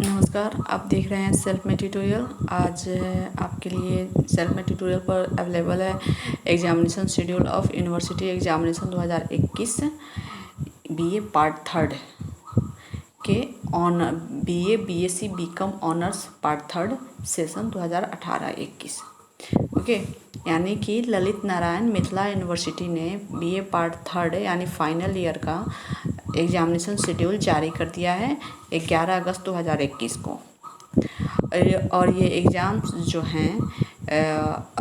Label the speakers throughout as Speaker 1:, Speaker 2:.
Speaker 1: नमस्कार, आप देख रहे हैं सेल्फ में ट्यूटोरियल। आज आपके लिए सेल्फ में ट्यूटोरियल पर अवेलेबल है examination schedule of university examination 2021 BA part third के BA BSc BCom honours part third session 2018-21। Okay, यानी कि ललित नारायण मिथिला यूनिवर्सिटी ने बीए पार्ट थर्ड यानी फाइनल ईयर का एग्जामिनेशन शेड्यूल जारी कर दिया है 11 अगस्त 2021 को। और ये एग्ज़ाम्स जो हैं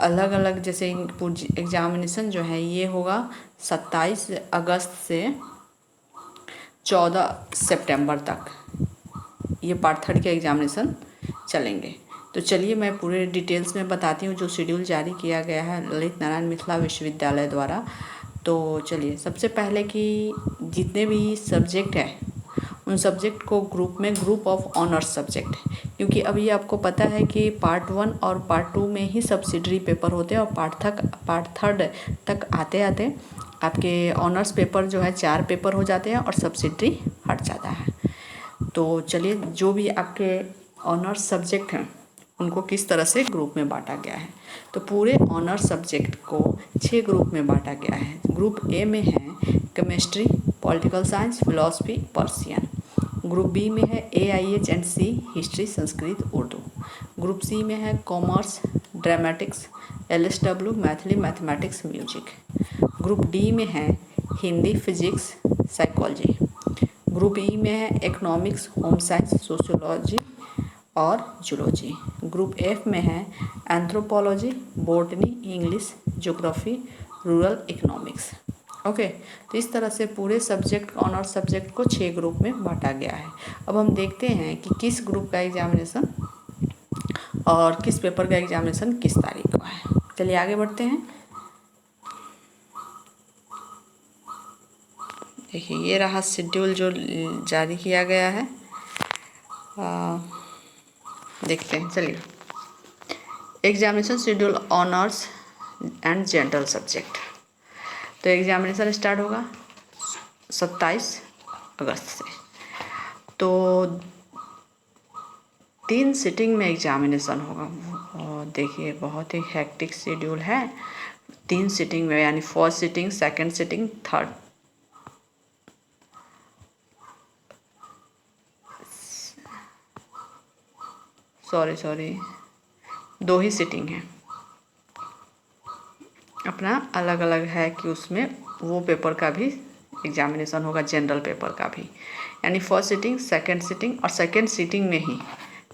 Speaker 1: अलग अलग, जैसे एग्ज़ामिनेशन जो है ये होगा 27 अगस्त से 14 सितंबर तक ये पार्ट थर्ड के एग्ज़ामिनेशन चलेंगे। तो चलिए मैं पूरे डिटेल्स में बताती हूँ जो शेड्यूल जारी किया गया है ललित नारायण मिथिला विश्वविद्यालय द्वारा। तो चलिए, सबसे पहले कि जितने भी सब्जेक्ट हैं उन सब्जेक्ट को ग्रुप ऑफ ऑनर्स सब्जेक्ट, क्योंकि अभी आपको पता है कि पार्ट 1 और पार्ट 2 में ही सब्सिडरी पेपर होते हैं और पार्ट थर्ड तक आते आते आपके ऑनर्स पेपर जो है 4 पेपर हो जाते हैं और सब्सिडरी हट जाता है। तो चलिए, जो भी आपके ऑनर्स सब्जेक्ट हैं उनको किस तरह से ग्रुप में बांटा गया है। तो पूरे ऑनर्स सब्जेक्ट को 6 ग्रुप में बांटा गया है। ग्रुप ए में है chemistry, political science, philosophy, Persian. Group B में है AIH&C history, Sanskrit, Urdu. Group C में है commerce, dramatics, LSW Maithili, mathematics, music. Group D में है Hindi, physics, psychology. Group E में है इकोनॉमिक्स, होम साइंस, सोशियोलॉजी और जूलॉजी। ग्रुप एफ में है anthropology, botany, English, geography, rural economics. Okay, तो इस तरह से पूरे सब्जेक्ट ऑनर्स सब्जेक्ट को 6 ग्रुप में बांटा गया है। अब हम देखते हैं कि किस ग्रुप का एग्जामिनेशन और किस पेपर का एग्जामिनेशन किस तारीख को है। चलिए आगे बढ़ते हैं। देखिए, ये रहा शेड्यूल जो जारी किया गया है। देखते हैं, चलिए। Examination schedule honours and general subject. तो एग्जामिनेशन स्टार्ट होगा 27 अगस्त से। तो 3 सिटिंग में एग्जामिनेशन होगा और देखिए बहुत ही हेक्टिक शेड्यूल है। 3 सिटिंग में, यानी first sitting, second sitting, third, sorry 2 ही सिटिंग है। अपना अलग अलग है कि उसमें वो पेपर का भी एग्जामिनेशन होगा, जनरल पेपर का भी, यानी फर्स्ट सिटिंग, सेकंड सिटिंग और सेकंड सिटिंग में ही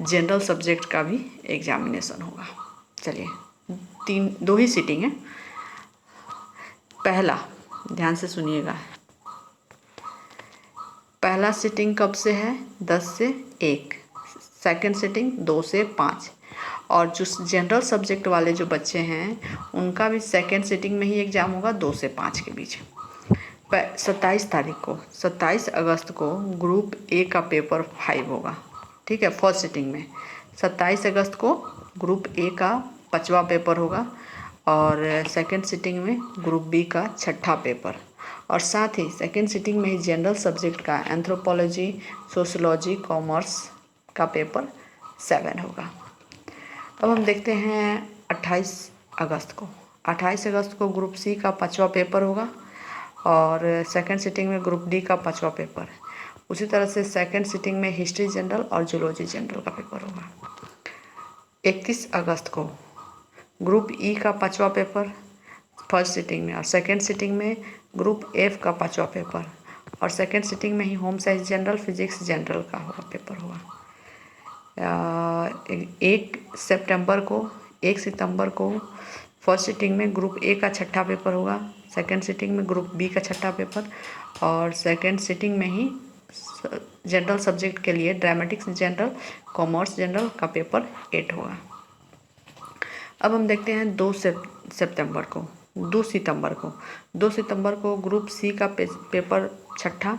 Speaker 1: जनरल सब्जेक्ट का भी एग्जामिनेशन होगा। चलिए, 2 ही सिटिंग है। पहला, ध्यान से सुनिएगा, पहला सिटिंग कब से है? 10 से 1। सेकंड सिटिंग 2 से 5। और जो जनरल सब्जेक्ट वाले जो बच्चे हैं उनका भी सेकंड सिटिंग में ही एग्ज़ाम होगा 2 से 5 के बीच। 27 अगस्त को ग्रुप ए का पेपर 5 होगा, ठीक है, फर्स्ट सिटिंग में। 27 अगस्त को ग्रुप ए का 5वां पेपर होगा और सेकंड सिटिंग में ग्रुप बी का 6ठा पेपर। और साथ ही सेकंड सिटिंग में ही जनरल सब्जेक्ट का एंथ्रोपोलॉजी, सोशोलॉजी, कॉमर्स का पेपर 7 होगा। अब हम देखते हैं 28 अगस्त को। 28 अगस्त को ग्रुप सी का 5वां पेपर होगा और सेकंड सिटिंग में ग्रुप डी का 5वां पेपर। उसी तरह से सेकंड सिटिंग में हिस्ट्री जनरल और जूलॉजी जनरल का पेपर होगा। 31 अगस्त को ग्रुप ई का 5वां पेपर फर्स्ट सिटिंग में और सेकंड सिटिंग में ग्रुप एफ का 5वां पेपर और सेकंड सिटिंग में ही home science general, physics general का पेपर होगा। 1 सितंबर को फर्स्ट सिटिंग में ग्रुप ए का 6ठा पेपर होगा, सेकंड सिटिंग में ग्रुप बी का 6ठा पेपर और सेकंड सिटिंग में ही जनरल सब्जेक्ट के लिए ड्रामेटिक्स जनरल, कॉमर्स जनरल का पेपर 8 होगा। अब हम देखते हैं 2 सितंबर को ग्रुप सी का पेपर 6ठा,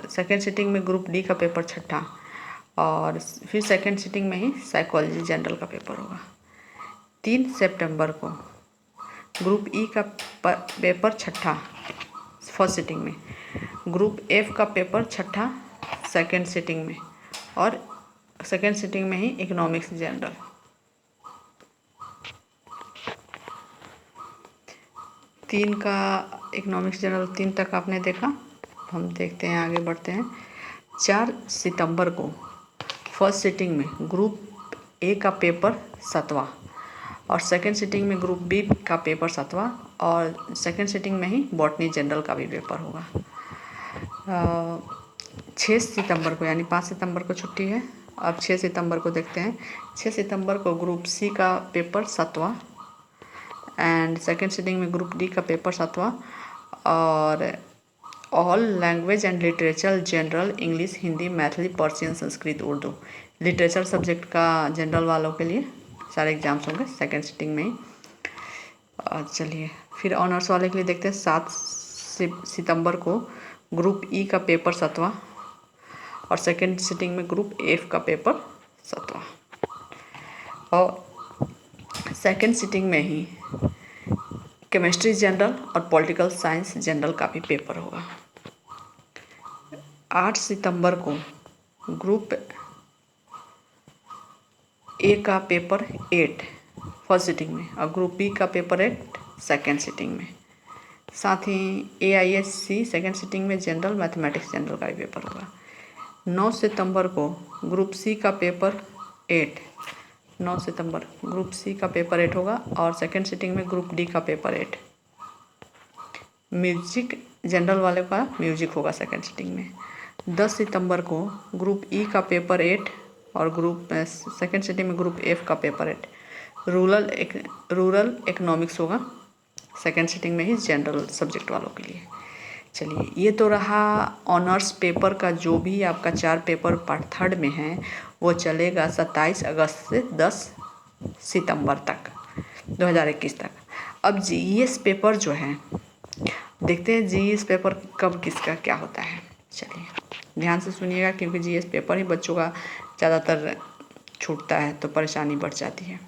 Speaker 1: सेकेंड सिटिंग में ग्रुप डी का पेपर 6ठा और फिर सेकेंड सिटिंग में ही साइकोलॉजी जनरल का पेपर होगा। 3 सितंबर को ग्रुप ई का पेपर 6ठा फर्स्ट सिटिंग में, ग्रुप एफ का पेपर 6ठा सेकेंड सिटिंग में और सेकेंड सिटिंग में ही इकोनॉमिक्स जनरल। तीन का इकोनॉमिक्स जनरल 3 तक आपने देखा। हम देखते हैं, आगे बढ़ते हैं। 4 सितंबर को फर्स्ट सिटिंग में ग्रुप ए का पेपर 7वां और सेकेंड सिटिंग में ग्रुप बी का पेपर 7वां और सेकेंड सिटिंग में ही बॉटनी जनरल का भी पेपर होगा। 6 सितंबर को, यानी 5 सितंबर को छुट्टी है। अब 6 सितंबर को देखते हैं। 6 सितंबर को ग्रुप सी का पेपर 7वां एंड सेकेंड सिटिंग में ग्रुप डी का पेपर 7वां और all language and literature general English, Hindi, Maithili, Persian, Sanskrit, Urdu, literature subject का जनरल वालों के लिए सारे एग्जाम्स होंगे सेकेंड सिटिंग में ही। चलिए फिर ऑनर्स वाले के लिए देखते हैं। 7 सितंबर को ग्रुप ई का पेपर 7वां और सेकेंड सिटिंग में ग्रुप एफ का पेपर 7वां और सेकेंड सिटिंग में ही केमिस्ट्री जनरल और पॉलिटिकल साइंस जनरल का भी पेपर होगा। 8 सितंबर को ग्रुप ए का पेपर 8 फर्स्ट सिटिंग में और ग्रुप बी का पेपर 8 सेकेंड सिटिंग में। साथ ही AISC सेकेंड सिटिंग में जनरल मैथमेटिक्स जनरल का भी पेपर होगा। 9 सितंबर को ग्रुप सी का पेपर 8 9 सितंबर ग्रुप सी का पेपर 8 होगा और सेकेंड सिटिंग में ग्रुप डी का पेपर 8। म्यूजिक जनरल वाले का म्यूजिक होगा सेकेंड सिटिंग में। 10 सितंबर को ग्रुप ई का पेपर 8 और ग्रुप सेकेंड सिटिंग में ग्रुप एफ का पेपर 8। रूरल इकोनॉमिक्स होगा सेकेंड सिटिंग में ही जनरल सब्जेक्ट वालों के लिए। चलिए, ये तो रहा ऑनर्स पेपर का। जो भी आपका 4 पेपर पार्ट थर्ड में है वो चलेगा 27 अगस्त से 10 सितंबर तक 2021 तक। अब GES पेपर जो है, देखते हैं GES पेपर कब किसका क्या होता है। चलिए ध्यान से सुनिएगा, क्योंकि GES पेपर ही बच्चों का ज़्यादातर छूटता है तो परेशानी बढ़ जाती है।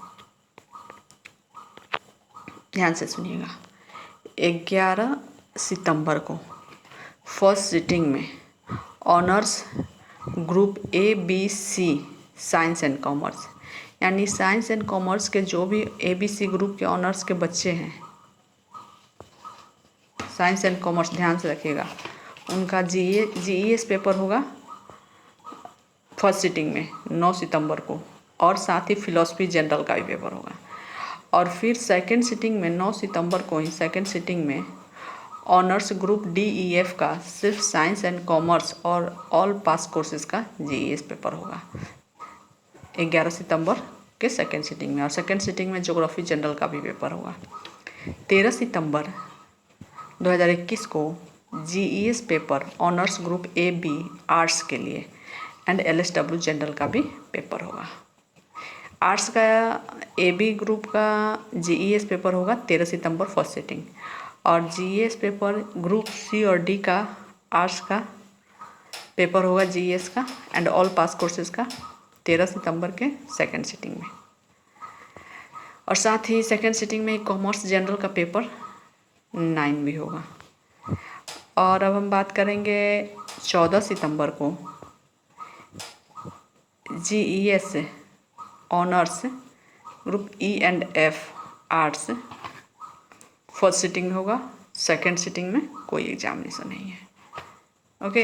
Speaker 1: ध्यान से सुनिएगा। 11 सितंबर को फर्स्ट सिटिंग में honours group ABC science and commerce, यानी साइंस एंड कॉमर्स के जो भी ABC ग्रुप के ऑनर्स के बच्चे हैं, साइंस एंड कॉमर्स, ध्यान से रखिएगा, उनका GES पेपर होगा फर्स्ट सिटिंग में 9 सितंबर को और साथ ही फिलॉसफी जनरल का भी पेपर होगा। और फिर सेकेंड सिटिंग में 9 सितंबर को ही सेकेंड सिटिंग में ऑनर्स ग्रुप DEF का सिर्फ साइंस एंड कॉमर्स और ऑल पास कोर्सेज का GES पेपर होगा 11 सितंबर के सेकेंड सिटिंग में। और सेकेंड सिटिंग में ज्योग्राफी जनरल का भी पेपर होगा। 13 सितंबर 2021 को GES paper honours group AB arts के लिए एंड LSW जनरल का भी पेपर होगा। आर्ट्स का AB ग्रुप का GES पेपर होगा 13 सितंबर फर्स्ट सिटिंग और GES पेपर ग्रुप C और D का आर्ट्स का पेपर होगा GES का एंड ऑल पास कोर्सेज का 13 सितंबर के सेकेंड सिटिंग में। और साथ ही सेकेंड सिटिंग में कॉमर्स जनरल का पेपर 9 भी होगा। और अब हम बात करेंगे 14 सितंबर को GES honours group E and F arts first sitting में होगा, सेकेंड सिटिंग में कोई एग्जामिनेशन नहीं है। ओके,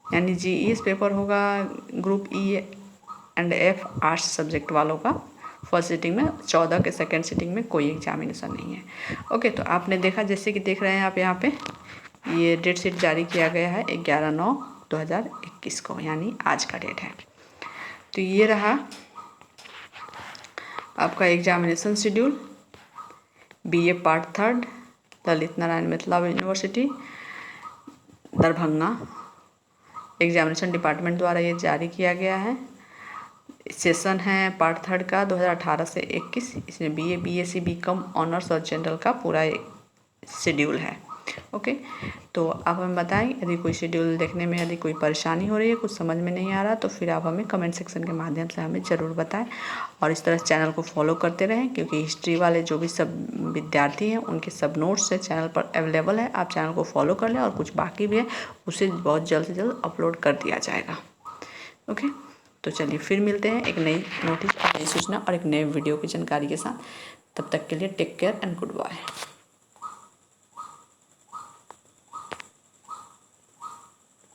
Speaker 1: यानी GES पेपर होगा group E and F arts subject वालों का फर्स्ट सिटिंग में। 14 के सेकेंड सिटिंग में कोई एग्जामिनेशन नहीं है। ओके, तो आपने देखा, जैसे कि देख रहे हैं आप यहाँ पे, ये डेट शीट जारी किया गया है 11/9/2021 को, यानी आज का डेट है। तो ये रहा आपका examination schedule BA part third Lalit Narayan Mithila university Darbhanga examination department द्वारा ये जारी किया गया है। सेशन है पार्ट थर्ड का 2018 से 21। इसमें BA BSc BCom ऑनर्स और जनरल का पूरा शेड्यूल है। ओके, तो आप हमें बताएं, यदि कोई शेड्यूल देखने में यदि कोई परेशानी हो रही है, कुछ समझ में नहीं आ रहा, तो फिर आप हमें कमेंट सेक्शन के माध्यम से हमें ज़रूर बताएं। और इस तरह चैनल को फॉलो करते रहें, क्योंकि हिस्ट्री वाले जो भी सब विद्यार्थी हैं उनके सब नोट्स चैनल पर अवेलेबल है। आप चैनल को फॉलो कर लें और कुछ बाकी भी है उसे बहुत जल्द से जल्द अपलोड कर दिया जाएगा। ओके, तो चलिए फिर मिलते हैं एक नई नोटिस, नई सूचना और एक नए वीडियो की जानकारी के साथ। तब तक के लिए take care and good bye.